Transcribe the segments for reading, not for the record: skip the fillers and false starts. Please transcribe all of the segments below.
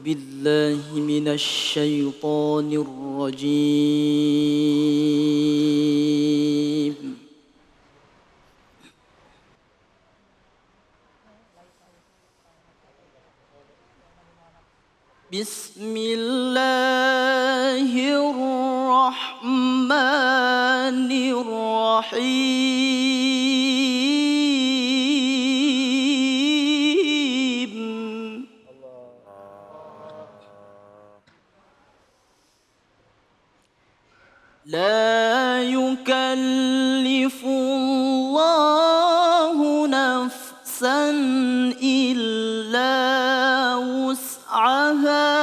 بالله من الشيطان الرجيم. بسم الله الرحمن الرحيم. لا يكلف الله نفسا إلا وسعها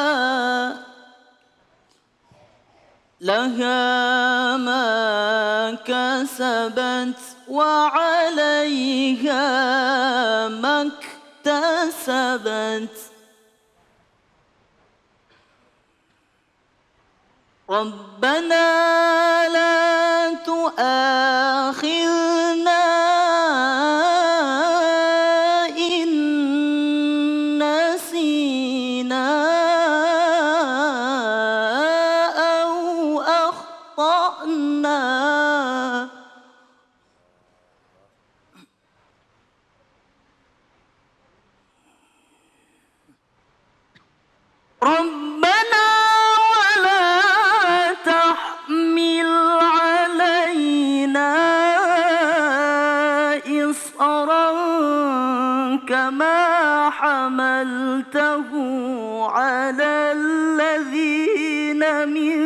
لها ما كسبت وعليها ما اكتسبت. ربنا لا تؤاخذنا إن نسينا أو أخطأنا. ربنا ولا تحمل علينا إصرا كما حملته على الذين من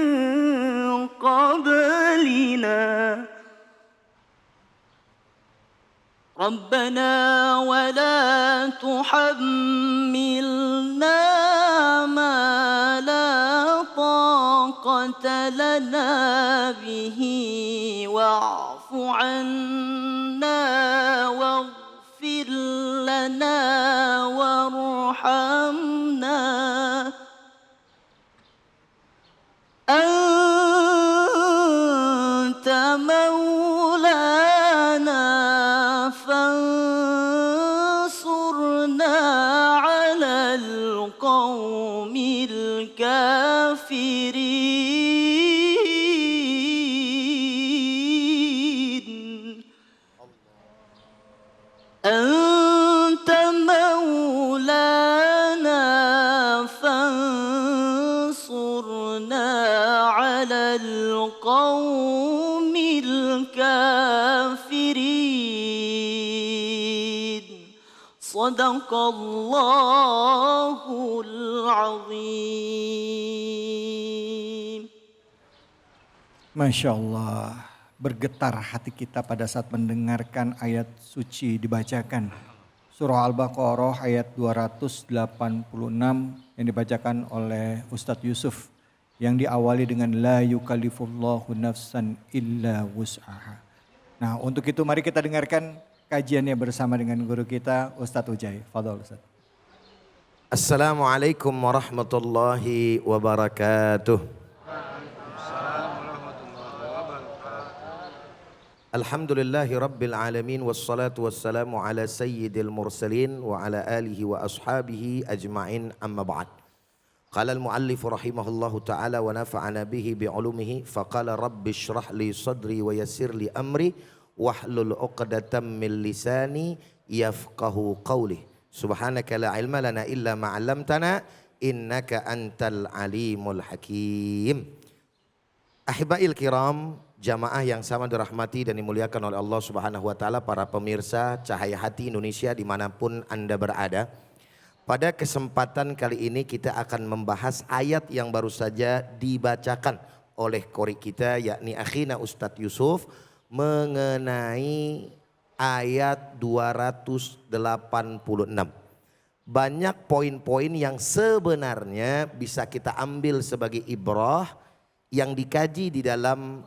قبلنا. ربنا ولا تحملنا ما لا طاقة لنا به واعف عنا واغفر لنا وارحمنا أنت مولانا فانصرنا على القوم الكافرين. أنت مولانا فانصرنا على القوم الكافرين. صدق الله العظيم. Masya Allah, bergetar hati kita pada saat mendengarkan ayat suci dibacakan. Surah Al-Baqarah ayat 286 yang dibacakan oleh Ustadz Yusuf. Yang diawali dengan la yukallifullahu nafsan illa wus'aha. Nah untuk itu mari kita dengarkan kajiannya bersama dengan guru kita Ustadz Ujai. Fadhol Ustadz. Assalamualaikum warahmatullahi wabarakatuh. Alhamdulillahi rabbil alamin wassalatu wassalamu ala sayyidil mursalin wa ala alihi wa ashabihi ajma'in amma ba'd. Qala al-muallif rahimahullahu ta'ala wa nafa'ana bihi bi'ulumihi faqala rabbi shrah li sadri wa yassir li amri wahlul 'uqdatam min lisani yafqahu qawli. Subhanaka la ilma lana illa ma 'allamtana innaka antal alimul hakim. Ahibail kiram, jamaah yang sama dirahmati dan dimuliakan oleh Allah Subhanahu wa taala, para pemirsa Cahaya Hati Indonesia dimanapun Anda berada. Pada kesempatan kali ini kita akan membahas ayat yang baru saja dibacakan oleh qori kita yakni akhina Ustadz Yusuf mengenai ayat 286. Banyak poin-poin yang sebenarnya bisa kita ambil sebagai ibrah yang dikaji di dalam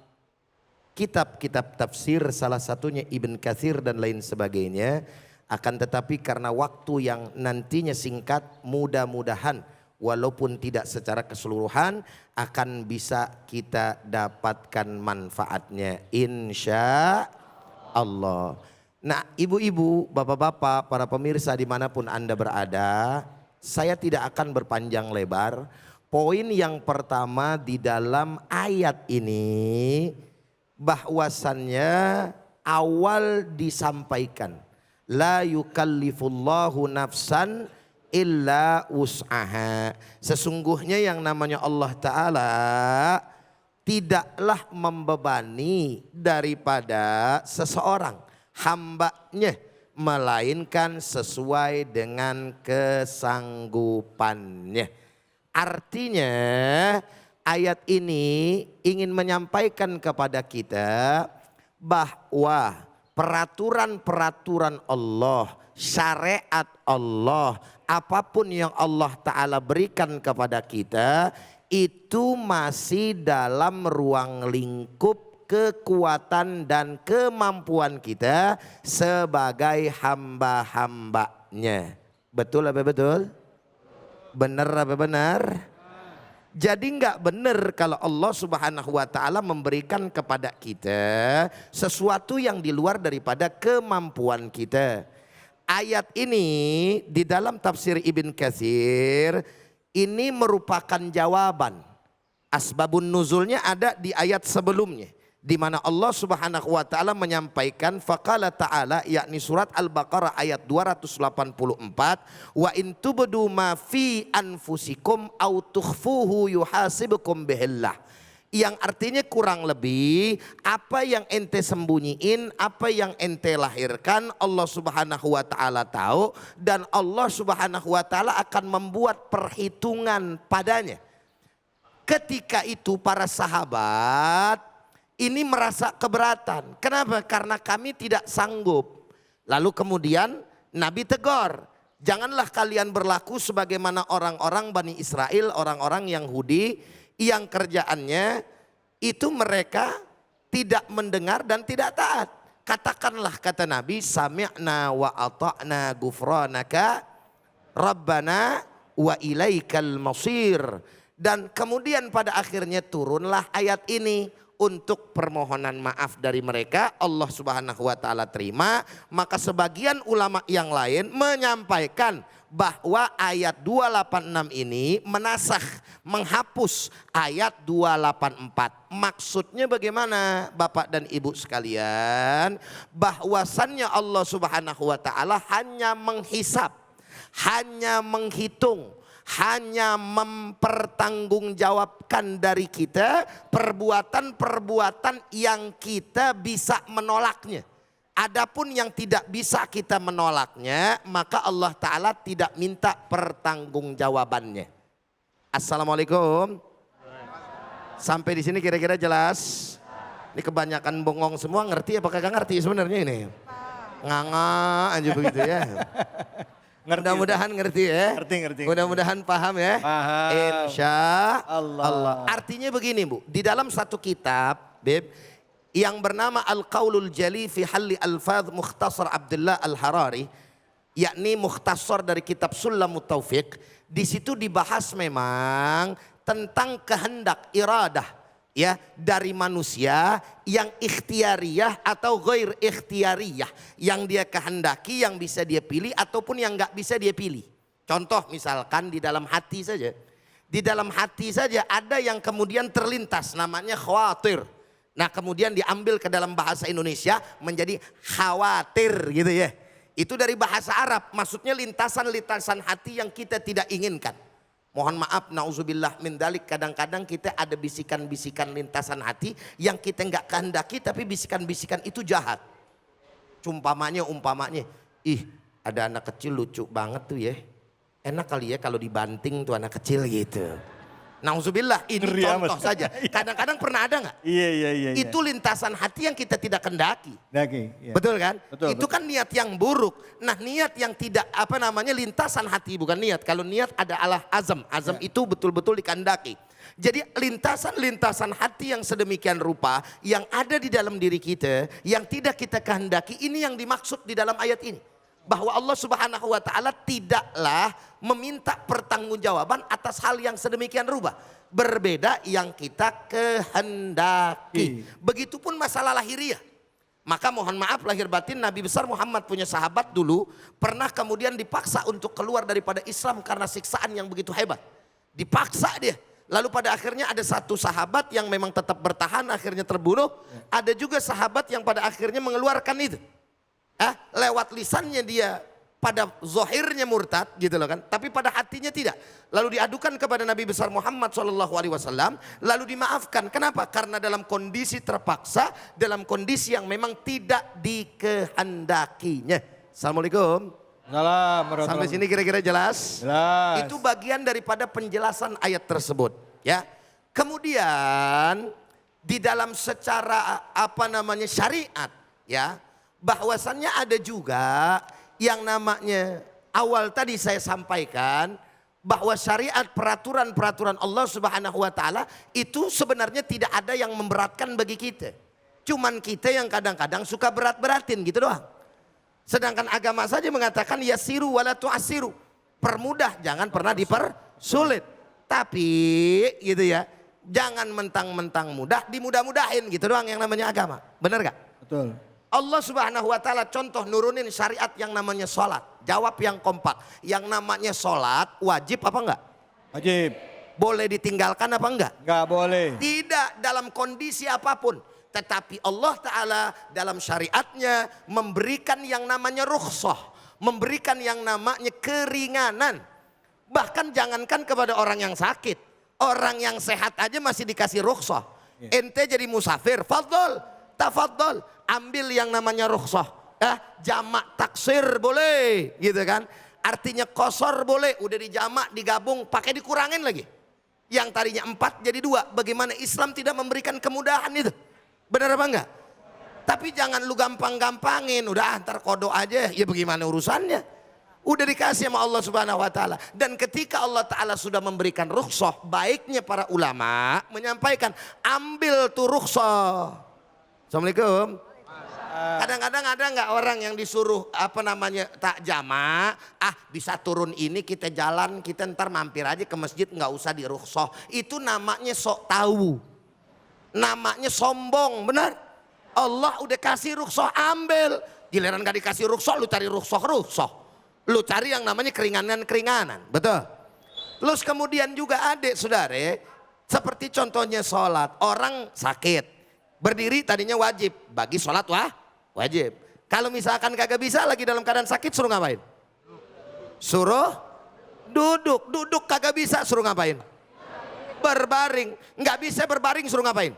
kitab-kitab tafsir, salah satunya Ibn Katsir dan lain sebagainya. Akan tetapi karena waktu yang nantinya singkat, mudah-mudahan walaupun tidak secara keseluruhan akan bisa kita dapatkan manfaatnya insya Allah. Nah ibu-ibu, bapak-bapak, para pemirsa dimanapun Anda berada, Saya tidak akan berpanjang lebar. Poin yang pertama di dalam ayat ini bahwasannya awal disampaikan la yukallifullahu nafsan illa wus'aha. Sesungguhnya yang namanya Allah Ta'ala tidaklah membebani daripada seseorang hambanya melainkan sesuai dengan kesanggupannya. Artinya ayat ini ingin menyampaikan kepada kita bahwa peraturan-peraturan Allah, syariat Allah, apapun yang Allah Ta'ala berikan kepada kita itu masih dalam ruang lingkup kekuatan dan kemampuan kita sebagai hamba-hambanya. Betul apa betul? Benar apa benar? Jadi enggak benar kalau Allah Subhanahu wa taala memberikan kepada kita sesuatu yang di luar daripada kemampuan kita. Ayat ini di dalam tafsir Ibn Katsir ini merupakan jawaban. Asbabun nuzulnya ada di ayat sebelumnya, di mana Allah Subhanahu wa taala menyampaikan faqala ta'ala, yakni surat Al-Baqarah ayat 284, wa in tubdu ma fi anfusikum aw tukhfuhu yuhasibukum bihillah. Yang artinya kurang lebih apa yang ente sembunyiin, apa yang ente lahirkan Allah Subhanahu wa taala tahu, dan Allah Subhanahu wa taala akan membuat perhitungan padanya. Ketika itu para sahabat ini merasa keberatan. Kenapa? Karena kami tidak sanggup. Lalu kemudian Nabi tegur, janganlah kalian berlaku sebagaimana orang-orang Bani Israel, orang-orang Yahudi yang kerjaannya itu mereka tidak mendengar dan tidak taat. Katakanlah, kata Nabi, sami'na wa ata'na gufranaka rabbana wa ilaikal masir. Dan kemudian pada akhirnya turunlah ayat ini. Untuk permohonan maaf dari mereka Allah Subhanahu wa taala terima. Maka sebagian ulama yang lain menyampaikan bahwa ayat 286 ini menasakh, menghapus ayat 284. Maksudnya bagaimana Bapak dan Ibu sekalian? Bahwasannya Allah Subhanahu wa taala hanya menghisap, hanya menghitung, hanya mempertanggungjawabkan dari kita perbuatan-perbuatan yang kita bisa menolaknya. Adapun yang tidak bisa kita menolaknya, maka Allah Ta'ala tidak minta pertanggungjawabannya. Assalamualaikum. Sampai di sini kira-kira jelas? Ini kebanyakan bongong semua, ngerti apa kagak ngerti sebenarnya ini? Nganga aja begitu ya. Mudah-mudahan ngerti ya. Ngerti. Mudah-mudahan paham ya. Paham. Insya Allah. Artinya begini Bu, di dalam satu kitab Beb, yang bernama Al-Qaulul Jali fi Halli Alfadz Mukhtasar Abdullah Al-Harari, yakni mukhtasar dari kitab Sulamut Taufiq. Di situ dibahas memang tentang kehendak iradah ya dari manusia yang ikhtiariyah atau ghair ikhtiariyah, yang dia kehendaki, yang bisa dia pilih ataupun yang nggak bisa dia pilih. Contoh misalkan di dalam hati saja. Di dalam hati saja ada yang kemudian terlintas namanya khawatir. Nah kemudian diambil ke dalam bahasa Indonesia menjadi khawatir gitu ya. Itu dari bahasa Arab, maksudnya lintasan-lintasan hati yang kita tidak inginkan. Mohon maaf, nauzubillah min dalik, kadang-kadang kita ada bisikan-bisikan lintasan hati yang kita nggak kehendaki, tapi bisikan-bisikan itu jahat. Umpamanya, ih ada anak kecil lucu banget tuh ya. Enak kali ya kalau dibanting tuh anak kecil gitu. Nauzubillah, ini Ngeri contoh amat. saja. Kadang-kadang pernah ada nggak? Iya. Itu lintasan hati yang kita tidak kendaki. Iya. Betul kan? Betul, Itu kan niat yang buruk. Nah niat yang tidak lintasan hati bukan niat. Kalau niat adalah azam. Azam itu betul-betul dikandaki. Jadi lintasan-lintasan hati yang sedemikian rupa yang ada di dalam diri kita yang tidak kita kehendaki, ini yang dimaksud di dalam ayat ini. Bahwa Allah Subhanahu wa taala tidaklah meminta pertanggungjawaban atas hal yang sedemikian rupa. Berbeda yang kita kehendaki. Begitupun masalah lahiriah. Maka mohon maaf lahir batin, Nabi besar Muhammad punya sahabat dulu pernah kemudian dipaksa untuk keluar daripada Islam karena siksaan yang begitu hebat. Dipaksa dia. Lalu pada akhirnya ada satu sahabat yang memang tetap bertahan akhirnya terbunuh. Ada juga sahabat yang pada akhirnya mengeluarkan itu. Lewat lisannya dia pada zahirnya murtad gitu loh kan. Tapi pada hatinya tidak. Lalu diadukan kepada Nabi besar Muhammad SAW. Lalu dimaafkan. Kenapa? Karena dalam kondisi terpaksa. Dalam kondisi yang memang tidak dikehendakinya. Assalamualaikum. Sampai sini kira-kira jelas? Jelas. Itu bagian daripada penjelasan ayat tersebut. Ya. Kemudian di dalam secara syariat ya. Bahwasannya ada juga yang namanya awal tadi saya sampaikan bahwa syariat peraturan-peraturan Allah Subhanahu wa taala itu sebenarnya tidak ada yang memberatkan bagi kita. Cuman kita yang kadang-kadang suka berat-beratin gitu doang. Sedangkan agama saja mengatakan yasiru wala tu'assiru. Permudah, jangan pernah dipersulit. Tapi gitu ya, jangan mentang-mentang mudah dimudah-mudahin gitu doang yang namanya agama. Benar gak? Betul. Allah Subhanahu wa taala contoh nurunin syariat yang namanya sholat. Jawab yang kompak. Yang namanya sholat wajib apa enggak? Wajib. Boleh ditinggalkan apa enggak? Enggak boleh. Tidak, dalam kondisi apapun. Tetapi Allah Ta'ala dalam syariatnya memberikan yang namanya rukhsah. Memberikan yang namanya keringanan. Bahkan jangankan kepada orang yang sakit. Orang yang sehat aja masih dikasih rukhsah. Ente jadi musafir, fadol, tafadol. Ambil yang namanya rukhsah. Jamak taksir boleh gitu kan. Artinya kosor boleh. Udah dijamak, digabung, pakai dikurangin lagi. Yang tadinya 4 jadi 2. Bagaimana Islam tidak memberikan kemudahan itu? Benar apa enggak? Tapi jangan lu gampang-gampangin. Udah antar kodok aja. Ya bagaimana urusannya? Udah dikasih sama Allah Subhanahu wa taala. Dan ketika Allah Ta'ala sudah memberikan rukhsah, baiknya para ulama menyampaikan, ambil tuh rukhsah. Assalamualaikum. Kadang-kadang ada nggak orang yang disuruh tak jamak, bisa turun ini kita jalan, kita ntar mampir aja ke masjid, nggak usah dirukhsah. Itu namanya sok tahu, namanya sombong, benar? Allah udah kasih rukhsah, ambil. Giliran gak dikasih rukhsah, lu cari rukhsah, lu cari yang namanya keringanan, betul? Terus kemudian juga adik saudara, seperti contohnya sholat, orang sakit, berdiri tadinya wajib, bagi sholat wajib. Kalau misalkan kagak bisa lagi dalam keadaan sakit suruh ngapain? Suruh duduk kagak bisa suruh ngapain? Berbaring, nggak bisa berbaring suruh ngapain?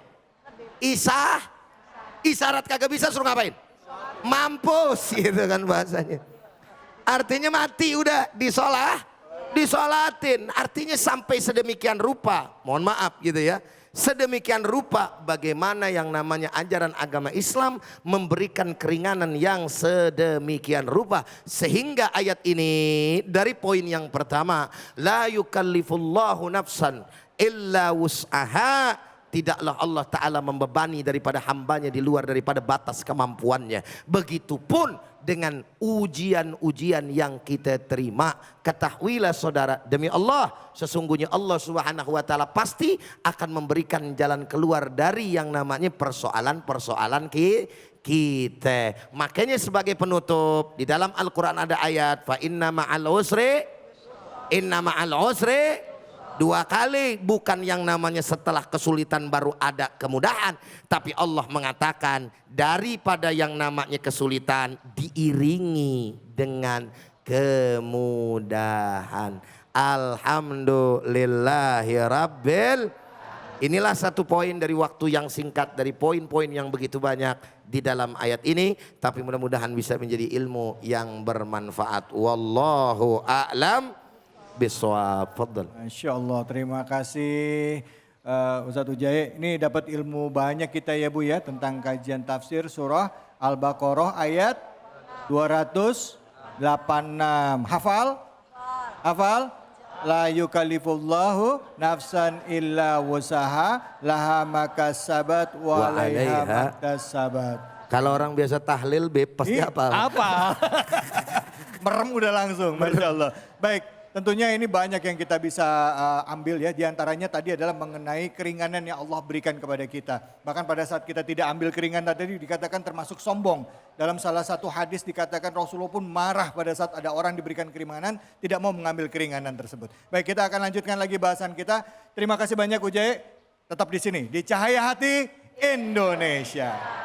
Isyarat kagak bisa suruh ngapain? Mampus gitu kan bahasanya. Artinya mati udah disolatin. Artinya sampai sedemikian rupa, mohon maaf gitu ya. Sedemikian rupa bagaimana yang namanya ajaran agama Islam memberikan keringanan yang sedemikian rupa. Sehingga ayat ini dari poin yang pertama, la yukallifullahu nafsan illa wus'aha. Tidaklah Allah Ta'ala membebani daripada hambanya di luar daripada batas kemampuannya. Begitupun dengan ujian-ujian yang kita terima. Ketahuilah saudara, demi Allah, sesungguhnya Allah Subhanahu wa taala pasti akan memberikan jalan keluar dari yang namanya persoalan-persoalan kita. Makanya sebagai penutup, di dalam Al-Qur'an ada ayat fa inna ma'al usri 2 kali, bukan yang namanya setelah kesulitan baru ada kemudahan, tapi Allah mengatakan daripada yang namanya kesulitan diiringi dengan kemudahan. Alhamdulillahirabbil. Inilah satu poin dari waktu yang singkat dari poin-poin yang begitu banyak di dalam ayat ini, tapi mudah-mudahan bisa menjadi ilmu yang bermanfaat. Wallahu a'lam bishawab. Fadhal. Masya Allah, terima kasih Ustadz Ujai. Ini dapat ilmu banyak kita ya Bu ya tentang kajian tafsir surah Al-Baqarah ayat 286. Hafal? La yukallifullahu nafsan illa wusaha laha makasabat wa alaiha maktasabat. Kalau orang biasa tahlil pasti apa? Apa? Merem udah langsung, Masya Allah. Baik. tentunya ini banyak yang kita bisa ambil ya. Di antaranya tadi adalah mengenai keringanan yang Allah berikan kepada kita. Bahkan pada saat kita tidak ambil keringanan tadi dikatakan termasuk sombong. Dalam salah satu hadis dikatakan Rasulullah pun marah pada saat ada orang diberikan keringanan, tidak mau mengambil keringanan tersebut. Baik, kita akan lanjutkan lagi bahasan kita. Terima kasih banyak Ujai. Tetap di sini, di Cahaya Hati Indonesia.